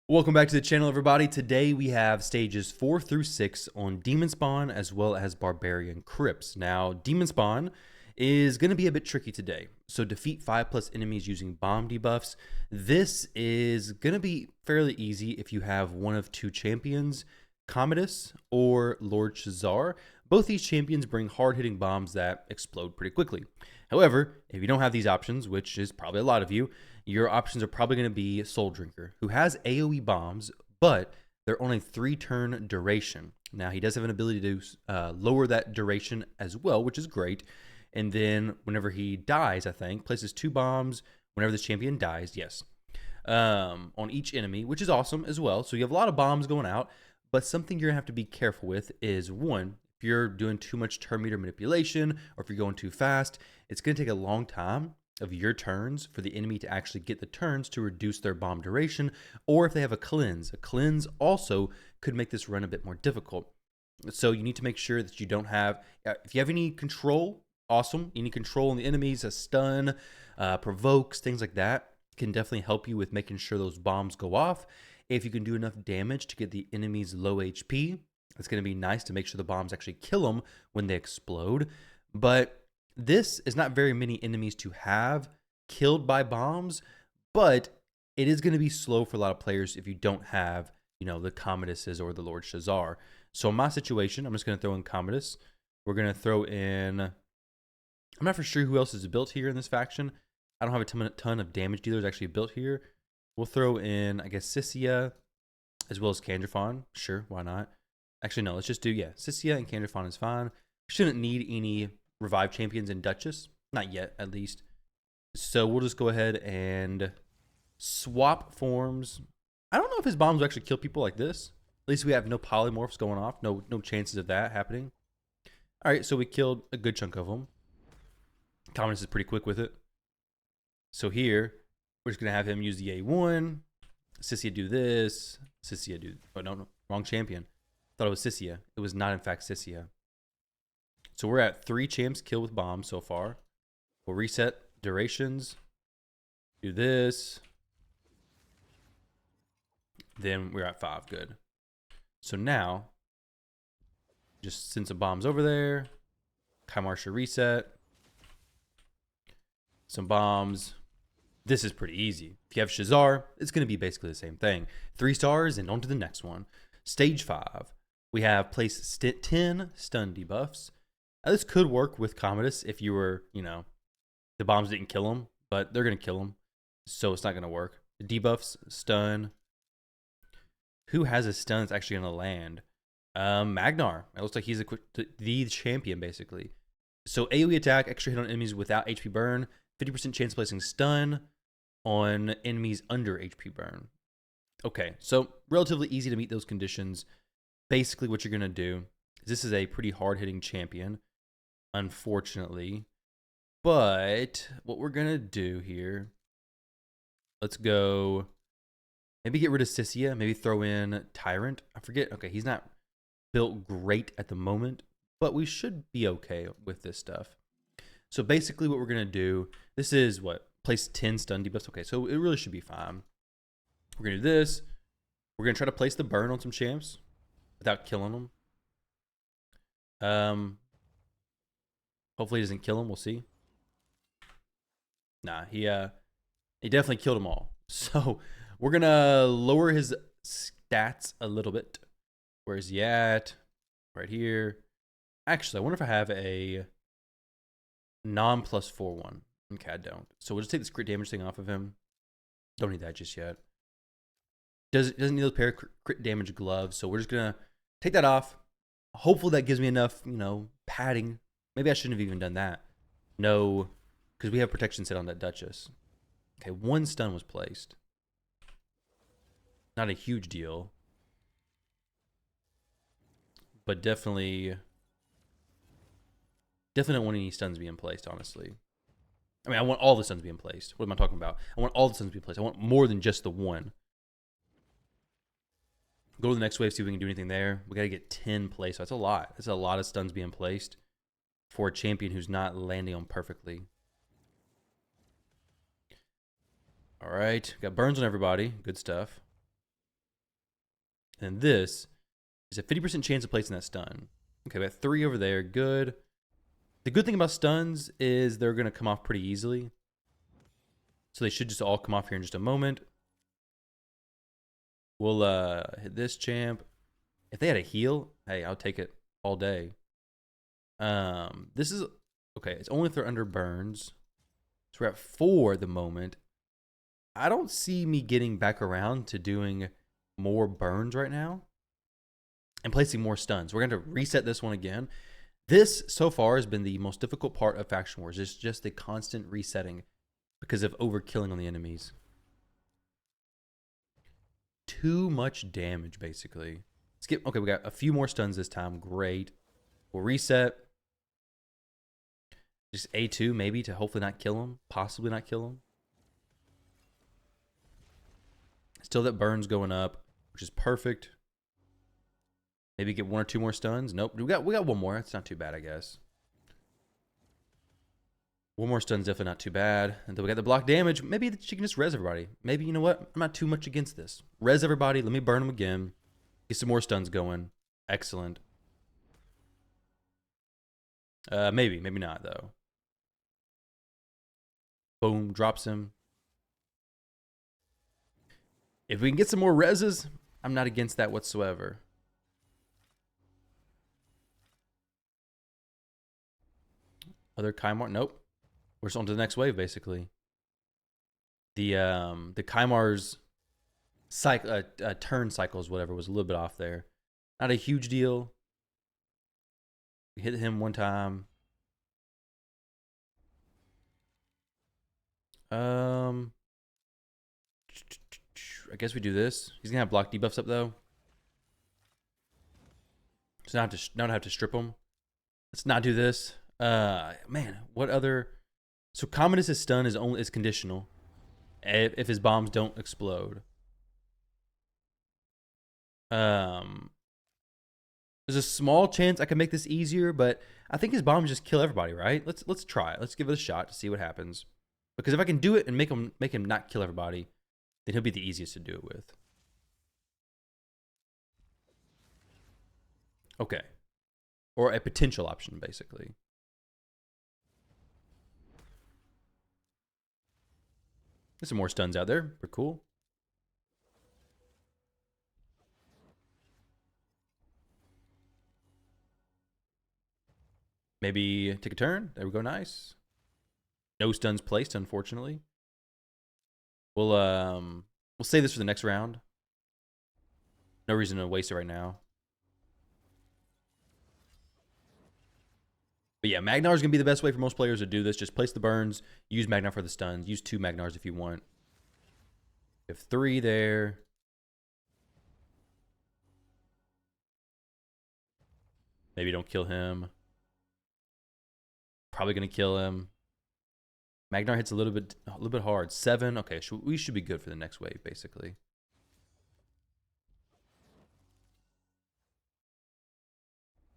Welcome back to the channel, everybody. Today we have stages 4 through 6 on Demonspawn as well as Barbarian Crypts. Now, Demonspawn is going to be a bit tricky today. So defeat 5+ enemies using bomb debuffs. This is going to be fairly easy if you have one of two champions, Commodus or Lord Shazar. Both these champions bring hard-hitting bombs that explode pretty quickly. However, if you don't have these options, which is probably a lot of you, your options are probably going to be Soul Drinker, who has AoE bombs, but they're on a 3-turn duration. Now, he does have an ability to lower that duration as well, which is great. And then whenever he dies, I think, places 2 bombs whenever this champion dies, yes, on each enemy, which is awesome as well. So you have a lot of bombs going out, but something you're going to have to be careful with is, one, if you're doing too much turn meter manipulation or if you're going too fast, it's going to take a long time of your turns for the enemy to actually get the turns to reduce their bomb duration, or if they have a cleanse. A cleanse also could make this run a bit more difficult. So you need to make sure that you don't have, if you have any control, awesome. Any control on the enemies, a stun, provokes, things like that can definitely help you with making sure those bombs go off. If you can do enough damage to get the enemies low HP, it's going to be nice to make sure the bombs actually kill them when they explode. But this is not very many enemies to have killed by bombs, but it is going to be slow for a lot of players if you don't have, the Commoduses or the Lord Shazar. So in my situation, I'm just going to throw in Commodus. We're going to throw in, I'm not for sure who else is built here in this faction. I don't have a ton of damage dealers actually built here. We'll throw in, I guess, Sissia as well as Candrafon. Sure, why not? Actually, no, let's just do, Sissia and Candrafon is fine. Shouldn't need any revive champions in Duchess. Not yet, at least. So we'll just go ahead and swap forms. I don't know if his bombs will actually kill people like this. At least we have no polymorphs going off. No chances of that happening. All right, so we killed a good chunk of them. Commodus is pretty quick with it. So here, we're just going to have him use the A1. Sissia do this. Sissia do... Oh, no, wrong champion. Thought it was Sissia. It was not, in fact, Sissia. So we're at 3 champs killed with bombs so far. We'll reset durations. Do this. Then we're at 5. Good. So now, just send some bombs over there. Kaimarsha reset. Some bombs. This is pretty easy. If you have Shazar, it's going to be basically the same thing. 3 stars and on to the next one. Stage 5. We have place 10 stun debuffs. Now, this could work with Commodus if you were, the bombs didn't kill him, but they're going to kill him, so it's not going to work. Debuffs, stun. Who has a stun that's actually going to land? Magnar. It looks like he's the champion, basically. So AoE attack, extra hit on enemies without HP burn, 50% chance of placing stun on enemies under HP burn. Okay, so relatively easy to meet those conditions. Basically, what you're going to do is this is a pretty hard-hitting champion, unfortunately. But what we're going to do here, let's go, maybe get rid of Sissia, maybe throw in Tyrant. I forget. Okay, he's not built great at the moment, but we should be okay with this stuff. So basically what we're going to do, this is what? Place 10 stun debuffs. Okay, so it really should be fine. We're going to do this. We're going to try to place the burn on some champs without killing them. Hopefully he doesn't kill him. We'll see. Nah, he definitely killed them all. So we're going to lower his stats a little bit. Where is he at? Right here. Actually, I wonder if I have a non+4 one. Okay, I don't. So we'll just take this crit damage thing off of him. Don't need that just yet. Doesn't need those pair of crit damage gloves. So we're just going to take that off. Hopefully that gives me enough, padding. Maybe I shouldn't have even done that. No, because we have protection set on that Duchess. Okay, 1 stun was placed. Not a huge deal. But definitely don't want any stuns being placed, honestly. I mean, I want all the stuns being placed. What am I talking about? I want all the stuns being placed. I want more than just the 1. Go to the next wave, see if we can do anything there. We got to get 10 placed. So that's a lot. That's a lot of stuns being placed for a champion who's not landing on perfectly. All right. Got burns on everybody. Good stuff. And this is a 50% chance of placing that stun. Okay, we got 3 over there. Good. The good thing about stuns is they're going to come off pretty easily. So they should just all come off here in just a moment. We'll hit this champ. If they had a heal, hey, I'll take it all day. This is okay. It's only if they're under burns. So we're at 4 at the moment. I don't see me getting back around to doing more burns right now and placing more stuns. We're going to reset this one again. This so far has been the most difficult part of Faction Wars. It's just the constant resetting because of overkilling on the enemies. Too much damage, basically. Skip. Okay, we got a few more stuns this time. Great. We'll reset. Just A2 maybe to hopefully not kill him. Possibly not kill him. Still that burn's going up, which is perfect. Maybe get 1 or 2 more stuns. Nope. We got 1 more. That's not too bad, I guess. 1 more stun's definitely not too bad. And then we got the block damage. Maybe she can just res everybody. Maybe, you know what? I'm not too much against this. Res everybody. Let me burn them again. Get some more stuns going. Excellent. Maybe not, though. Boom. Drops him. If we can get some more reses, I'm not against that whatsoever. Other Kymar? Nope. We're just on to the next wave, basically. The Kymar's turn cycles, whatever, was a little bit off there. Not a huge deal. We hit him 1 time. I guess we do this. He's gonna have block debuffs up though. So now I have to strip him. Let's not do this. Man, what other? So Commodus' stun is conditional if his bombs don't explode. There's a small chance I can make this easier, but I think his bombs just kill everybody, right? Let's try it. Let's give it a shot to see what happens. Because if I can do it and make him not kill everybody, then he'll be the easiest to do it with. Okay. Or a potential option, basically. There's some more stuns out there. Pretty cool. Maybe take a turn. There we go. Nice. No stuns placed, unfortunately. We'll save this for the next round. No reason to waste it right now. But yeah, Magnar is going to be the best way for most players to do this. Just place the burns, use Magnar for the stuns, use 2 Magnars if you want. You have 3 there. Maybe don't kill him. Probably going to kill him. Magnar hits a little bit hard. 7. Okay, we should be good for the next wave, basically.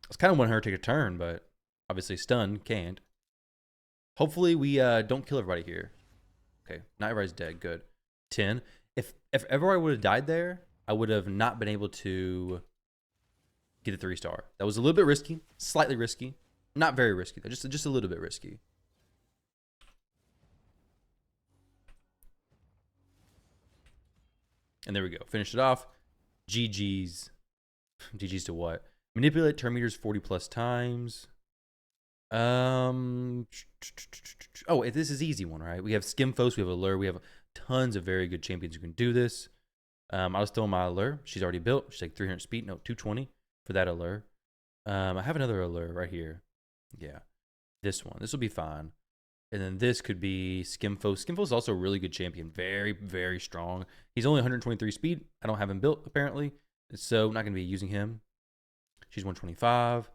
I was kind of wanting her to take a turn, but obviously stun can't. Hopefully we don't kill everybody here. Okay, not everybody's dead. Good. 10. If everybody would have died there, I would have not been able to get a 3-star. That was a little bit risky. Slightly risky. Not very risky, though. Just a little bit risky. And there we go. Finished it off. GG's. GG's to what? Manipulate turn meters 40 plus times. Oh, this is easy one, right? We have Skimfos, we have Allure, we have tons of very good champions who can do this. I was throwing my Allure. She's already built. She's like 300 speed. No, 220 for that Allure. I have another Allure right here. Yeah, this one. This will be fine. And then this could be Skimfos. Skimfos is also a really good champion. Very, very strong. He's only 123 speed. I don't have him built, apparently. So I'm not going to be using him. She's 125.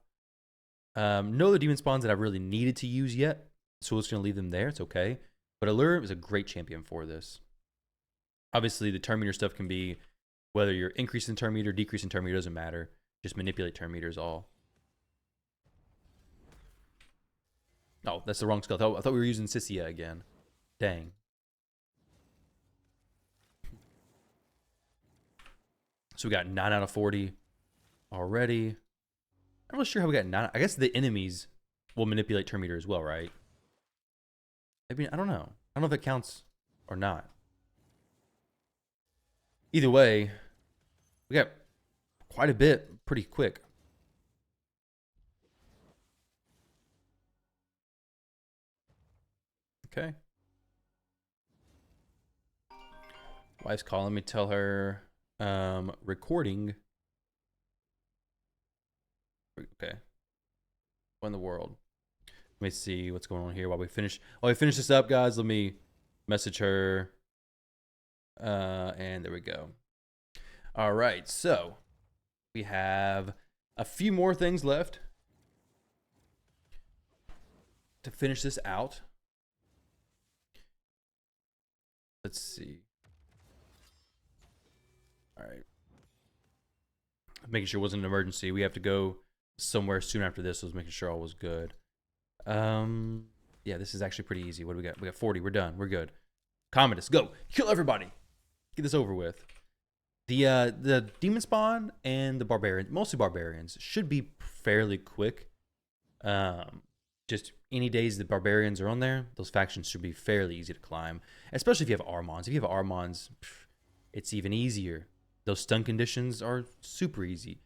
No other demon spawns that I've really needed to use yet. So we're just going to leave them there. It's okay. But Allure is a great champion for this. Obviously, the turn meter stuff can be whether you're increasing turn meter, decreasing turn meter, doesn't matter. Just manipulate turn meters all. Oh, that's the wrong skill. I thought we were using Sissia again. Dang. So we got 9 out of 40 already. I'm not really sure how we got 9. I guess the enemies will manipulate turn meter as well, right? I mean, I don't know. I don't know if it counts or not. Either way, we got quite a bit pretty quick. Okay. Wife's calling me. Tell her recording. Okay. What in the world? Let me see what's going on here while we finish. While we finish this up, guys, let me message her. And there we go. All right, so we have a few more things left to finish this out. Let's see. All right. Making sure it wasn't an emergency. We have to go somewhere soon after this. So I was making sure all was good. Yeah, this is actually pretty easy. What do we got? We got 40. We're done. We're good. Commodus, go. Kill everybody. Get this over with. The Demonspawn and the Barbarians, mostly Barbarians, should be fairly quick. Just any days the Barbarians are on there, those factions should be fairly easy to climb. Especially if you have Armons. If you have Armons, it's even easier. Those stun conditions are super easy.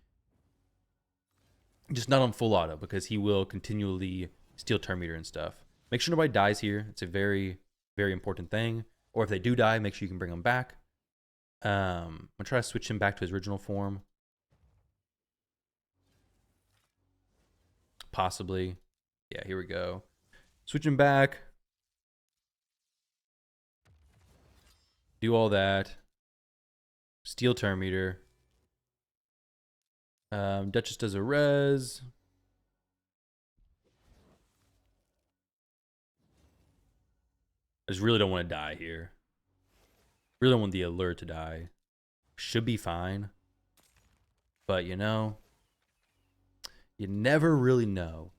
Just not on full auto because he will continually steal turn meter and stuff. Make sure nobody dies here. It's a very, very important thing. Or if they do die, make sure you can bring them back. I'm gonna try to switch him back to his original form. Possibly. Yeah, here we go. Switch him back. Do all that. Steal turn meter. Duchess does a res. I just really don't want to die here. Really don't want the allure to die. Should be fine. But you know, you never really know.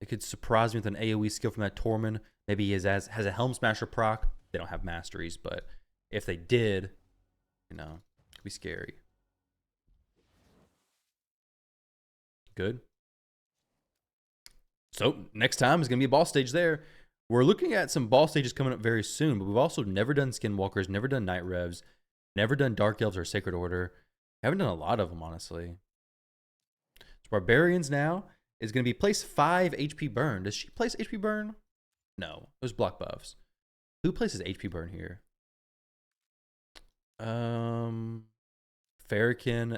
It could surprise me with an AoE skill from that Tormund. Maybe he has a Helm Smasher proc. They don't have masteries, but if they did, you know, it could be scary. Good. So next time is going to be a boss stage there. We're looking at some boss stages coming up very soon, but we've also never done Skinwalkers, never done Night Revs, never done Dark Elves or Sacred Order. Haven't done a lot of them, honestly. So Barbarians now is going to be place 5 HP burn. Does she place HP burn? No, it was block buffs. Who places HP burn here? Farrakhan,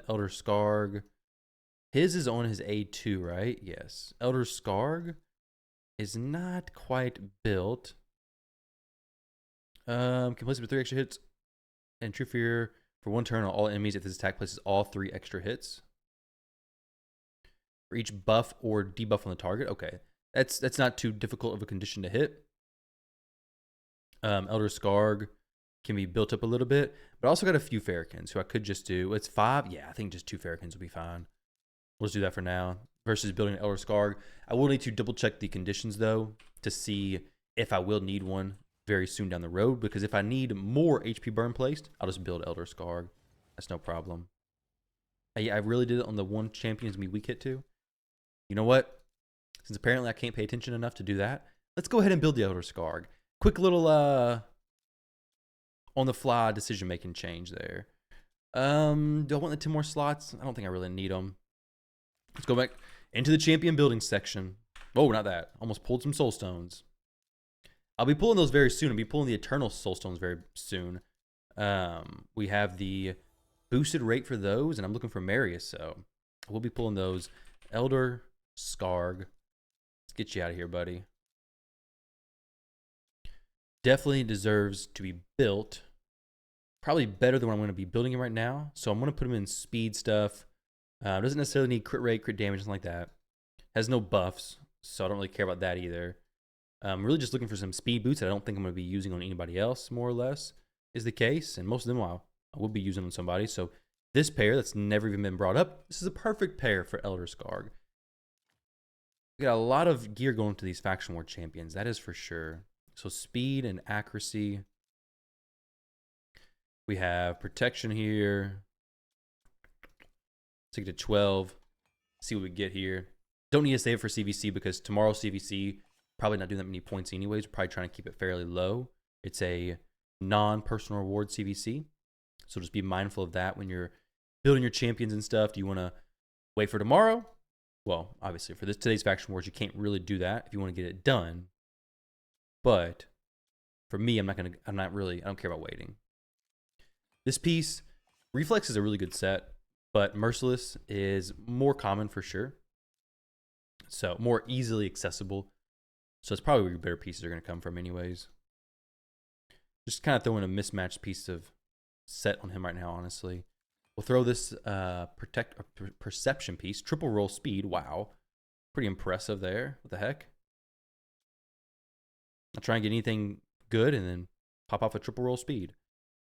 Elder Skarg. His is on his A2, right? Yes. Elder Skarg is not quite built. Can place it with 3 extra hits and True Fear for 1 turn on all enemies if this attack places all 3 extra hits. For each buff or debuff on the target. Okay. That's not too difficult of a condition to hit. Elder Skarg can be built up a little bit, but I also got a few Farrakins who I could just do. It's 5. Yeah, I think just 2 Farrakins will be fine. We'll just do that for now. Versus building an Elder Skarg. I will need to double check the conditions though to see if I will need one very soon down the road. Because if I need more HP burn placed, I'll just build Elder Skarg. That's no problem. I really did it on the one champion who's gonna be weak hit to. You know what? Since apparently I can't pay attention enough to do that, let's go ahead and build the Elder Skarg. Quick little on the fly decision making change there. Do I want the 2 more slots? I don't think I really need them. Let's go back into the champion building section. Oh, not that. Almost pulled some soul stones. I'll be pulling those very soon. I'll be pulling the eternal soul stones very soon. We have the boosted rate for those, and I'm looking for Marius, so we'll be pulling those. Elder Skarg. Let's get you out of here, buddy. Definitely deserves to be built. Probably better than what I'm going to be building him right now. So I'm going to put him in speed stuff. Doesn't necessarily need crit rate, crit damage, something like that. Has no buffs, so I don't really care about that either. I'm really just looking for some speed boots that I don't think I'm going to be using on anybody else, more or less, is the case. And most of them I will be using on somebody. So this pair that's never even been brought up, this is a perfect pair for Elder Skarg. We got a lot of gear going to these faction war champions, that is for sure. So speed and accuracy. We have protection here. Take it to 12. See what we get here. Don't need to save it for CVC because tomorrow's CVC, probably not doing that many points anyways. We're probably trying to keep it fairly low. It's a non-personal reward CVC. So just be mindful of that when you're building your champions and stuff. Do you want to wait for tomorrow? Well, obviously for today's faction wars, you can't really do that if you want to get it done. But for me, I don't care about waiting. This piece, Reflex is a really good set, but Merciless is more common for sure. So more easily accessible. So it's probably where your better pieces are going to come from anyways. Just kind of throwing a mismatched piece of set on him right now, honestly. We'll throw this perception piece. Triple roll speed. Wow. Pretty impressive there. What the heck? I'll try and get anything good and then pop off a triple roll speed.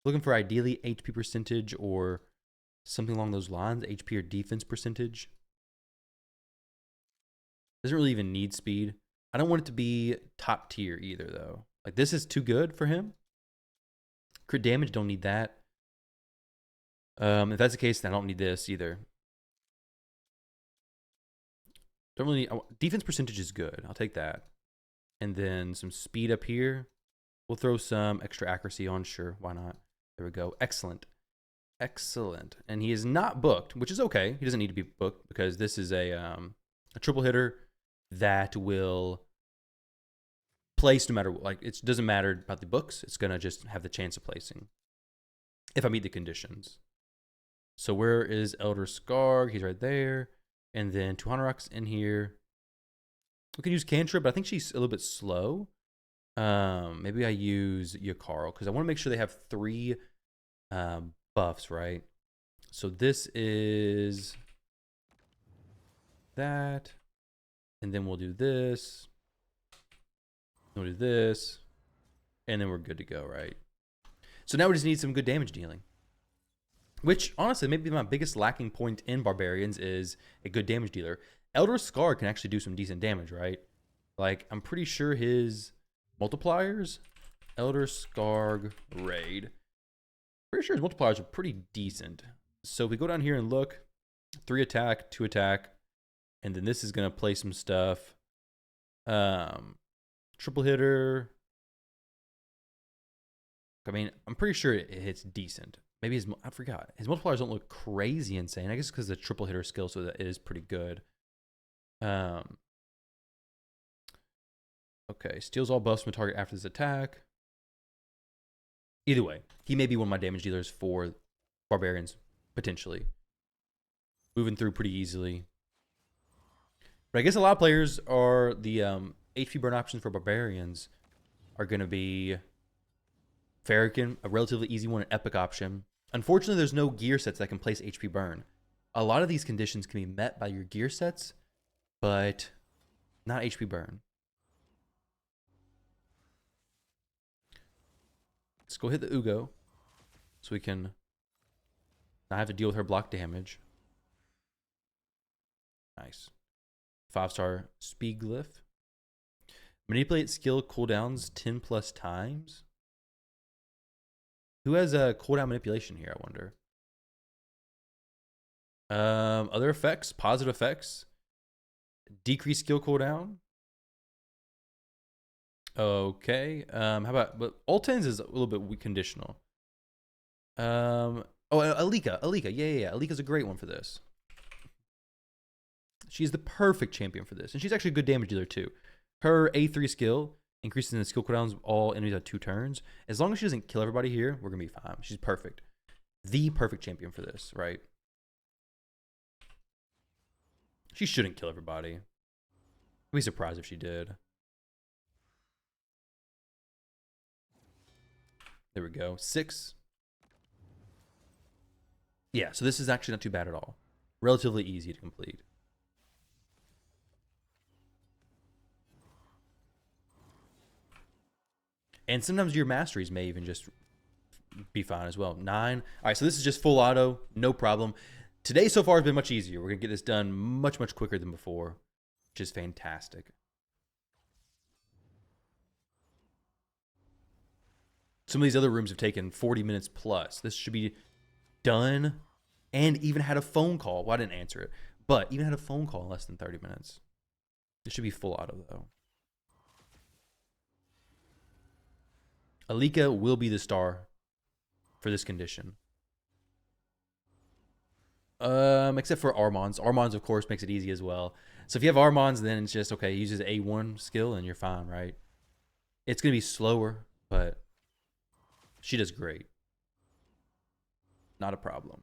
Looking for ideally HP percentage or something along those lines. HP or defense percentage. Doesn't really even need speed. I don't want it to be top tier either, though. Like, this is too good for him. Crit damage, don't need that. If that's the case, then I don't need this either. Don't really need, defense percentage is good. I'll take that. And then some speed up here. We'll throw some extra accuracy on. Sure, why not? There we go. Excellent. Excellent. And he is not booked, which is okay. He doesn't need to be booked because this is a triple hitter that will place no matter what. Like, it doesn't matter about the books. It's going to just have the chance of placing if I meet the conditions. So where is Elder Skarg? He's right there. And then Tuhanarok's in here. We can use Cantrip, but I think she's a little bit slow. Maybe I use Yakarl because I want to make sure they have 3 buffs, right? So this is that. And then we'll do this. We'll do this. And then we're good to go, right? So now we just need some good damage dealing. Which, honestly, maybe my biggest lacking point in Barbarians is a good damage dealer. Elder Skarg can actually do some decent damage, right? Like, I'm pretty sure his multipliers, Elder Skarg raid, pretty sure his multipliers are pretty decent. So if we go down here and look, 3 attack, 2 attack, and then this is going to play some stuff. Triple hitter. I mean, I'm pretty sure it hits decent. Maybe I forgot. His multipliers don't look crazy insane. I guess because the triple hitter skill, so that it is pretty good. Okay, steals all buffs from a target after this attack. Either way, he may be one of my damage dealers for Barbarians, potentially. Moving through pretty easily. But I guess a lot of players are the HP burn options for Barbarians are going to be Farrakhan, a relatively easy one, an epic option. Unfortunately, there's no gear sets that can place HP burn. A lot of these conditions can be met by your gear sets, but not HP burn. Let's go hit the Ugo so we can not have to deal with her block damage. Nice. 5-star speed glyph. Manipulate skill cooldowns 10+ times. Who has a cooldown manipulation here, I wonder? Other effects, positive effects. Decrease skill cooldown. Okay. How about, but Ultens is a little bit weak conditional. Oh, Alika. Yeah. Alika's a great one for this. She's the perfect champion for this. And she's actually a good damage dealer too. Her A3 skill increases in the skill cooldowns all enemies at 2 turns. As long as she doesn't kill everybody here, we're going to be fine. She's perfect. The perfect champion for this, right? She shouldn't kill everybody. I'd be surprised if she did. There we go. 6. Yeah, so this is actually not too bad at all. Relatively easy to complete. And sometimes your masteries may even just be fine as well. 9. All right, so this is just full auto, no problem. Today so far has been much easier. We're going to get this done much quicker than before, which is fantastic. Some of these other rooms have taken 40 minutes plus. This should be done and even had a phone call. Well, I didn't answer it, but even had a phone call in less than 30 minutes. It should be full auto though. Alika will be the star for this condition. Except for Armand's. Armand's, of course, makes it easy as well. So if you have Armand's, then it's just, okay, use his A1 skill and you're fine, right? It's going to be slower, but she does great. Not a problem.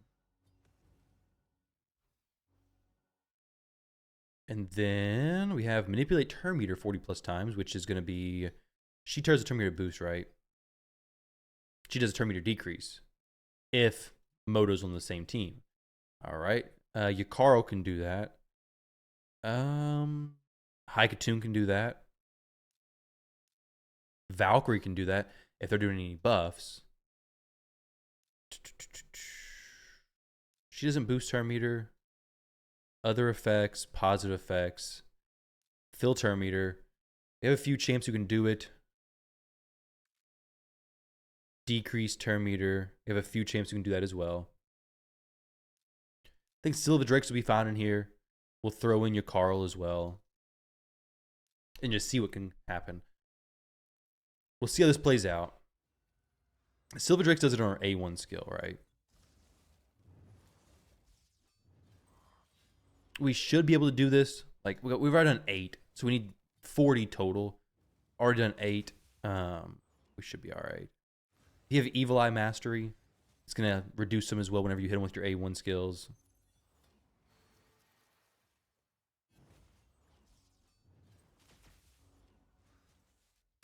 And then we have manipulate turn meter 40 plus times, which is going to be, she turns the turn meter boost, right? She does a turn meter decrease if Moto's on the same team. All right. Yukaro can do that. Haikatoon can do that. Valkyrie can do that if they're doing any buffs. She doesn't boost turn meter. Other effects, positive effects, fill turn meter. We have a few champs who can do it. Decrease turn meter. We have a few champs who can do that as well. I think Silva Drakes will be fine in here. We'll throw in your Carl as well. And just see what can happen. We'll see how this plays out. Silva Drakes does it on our A1 skill, right? We should be able to do this. Like, we've already done 8. So we need 40 total. Already done 8. We should be all right. If you have Evil Eye Mastery, it's going to reduce them as well whenever you hit them with your A1 skills.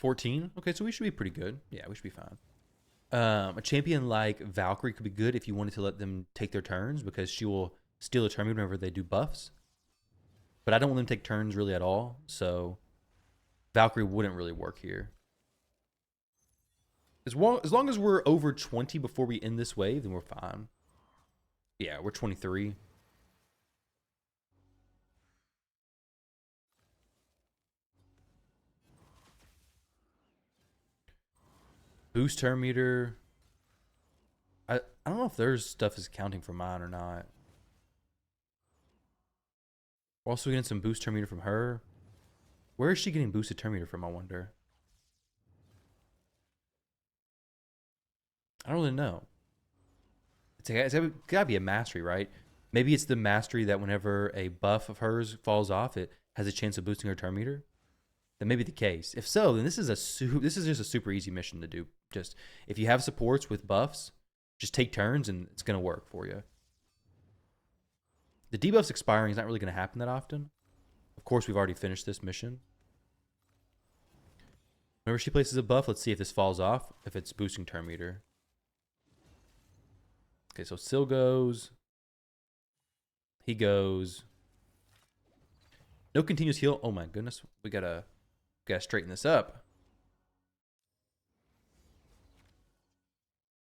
$14? Okay, so we should be pretty good. Yeah, we should be fine. A champion like Valkyrie could be good if you wanted to let them take their turns, because she will steal a turn whenever they do buffs. But I don't want them to take turns really at all, so Valkyrie wouldn't really work here. As long as we're over 20 before we end this wave, then we're fine. Yeah, we're 23. Boost turn meter. I don't know if their stuff is counting for mine or not. We're also getting some boost turn meter from her. Where is she getting boosted turn meter from, I wonder? I don't really know. It's gotta be a mastery, right? Maybe it's the mastery that whenever a buff of hers falls off, it has a chance of boosting her turn meter. That may be the case. If so, then this is just a super easy mission to do. Just if you have supports with buffs, just take turns and it's gonna work for you. The debuffs expiring is not really gonna happen that often. Of course, we've already finished this mission. Whenever she places a buff, let's see if this falls off, if it's boosting turn meter. Okay, so Sil goes. He goes. No continuous heal. Oh my goodness. We gotta straighten this up.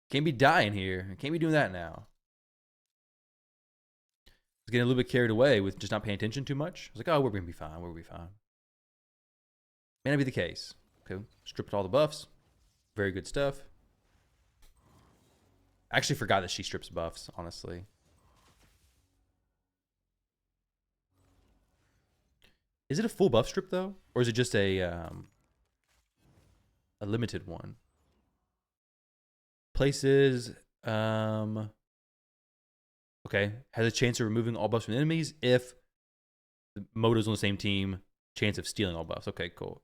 Can't be dying here. Can't be doing that now. I was getting a little bit carried away with just not paying attention too much. I was like, oh, we're gonna be fine. We're gonna be fine. May not be the case. Okay, stripped all the buffs. Very good stuff. I actually forgot that she strips buffs, honestly. Is it a full buff strip, though? Or is it just a limited one? Places... okay. Has a chance of removing all buffs from enemies if the Moto's on the same team. Chance of stealing all buffs. Okay, cool.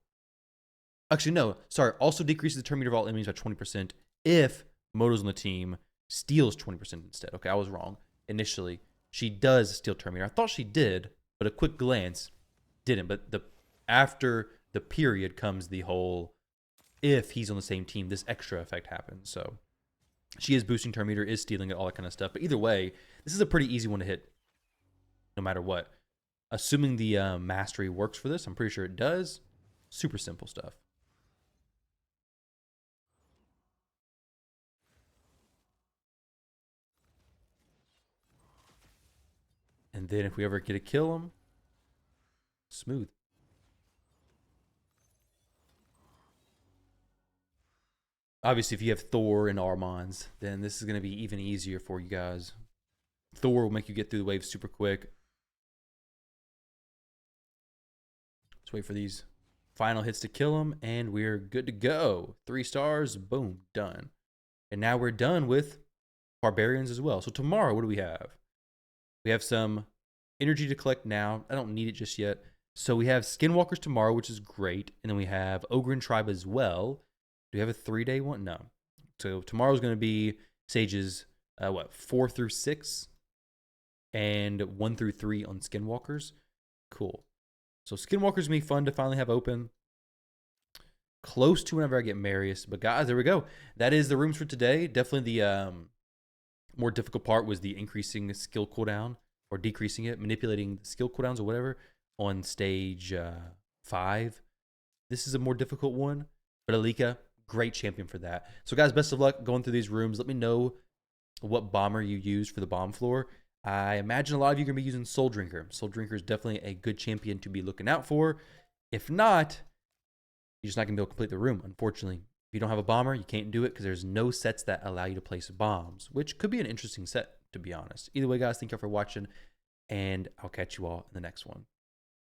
Actually, no. Sorry. Also decreases the turn meter of all enemies by 20% if Moto's on the team. Steals 20% instead. Okay, I was wrong. Initially, she does steal turn meter. I thought she did, but a quick glance didn't. But after the period comes the whole, if he's on the same team, this extra effect happens. So she is boosting turn meter, is stealing it, all that kind of stuff. But either way, this is a pretty easy one to hit no matter what. Assuming the mastery works for this, I'm pretty sure it does. Super simple stuff. And then if we ever get to kill him, smooth. Obviously, if you have Thor and Armands, then this is going to be even easier for you guys. Thor will make you get through the wave super quick. Let's wait for these final hits to kill him, and we're good to go. 3 stars, boom, done. And now we're done with Barbarians as well. So tomorrow, what do we have? We have some energy to collect now. I don't need it just yet. So we have Skinwalkers tomorrow, which is great. And then we have Ogren Tribe as well. Do we have a 3-day one? No. So tomorrow's going to be stages, 4 through 6 and 1 through 3 on Skinwalkers. Cool. So Skinwalkers going to be fun to finally have open. Close to whenever I get Marius. But guys, there we go. That is the rooms for today. Definitely the more difficult part was the increasing skill cooldown or decreasing it, manipulating the skill cooldowns or whatever on stage 5. This is a more difficult one, but Alika, great champion for that. So guys, best of luck going through these rooms. Let me know what bomber you use for the bomb floor. I imagine a lot of you are going to be using Soul Drinker. Soul Drinker is definitely a good champion to be looking out for. If not, you're just not going to be able to complete the room, unfortunately. If you don't have a bomber, you can't do it because there's no sets that allow you to place bombs, which could be an interesting set, to be honest. Either way, guys, thank you all for watching, and I'll catch you all in the next one.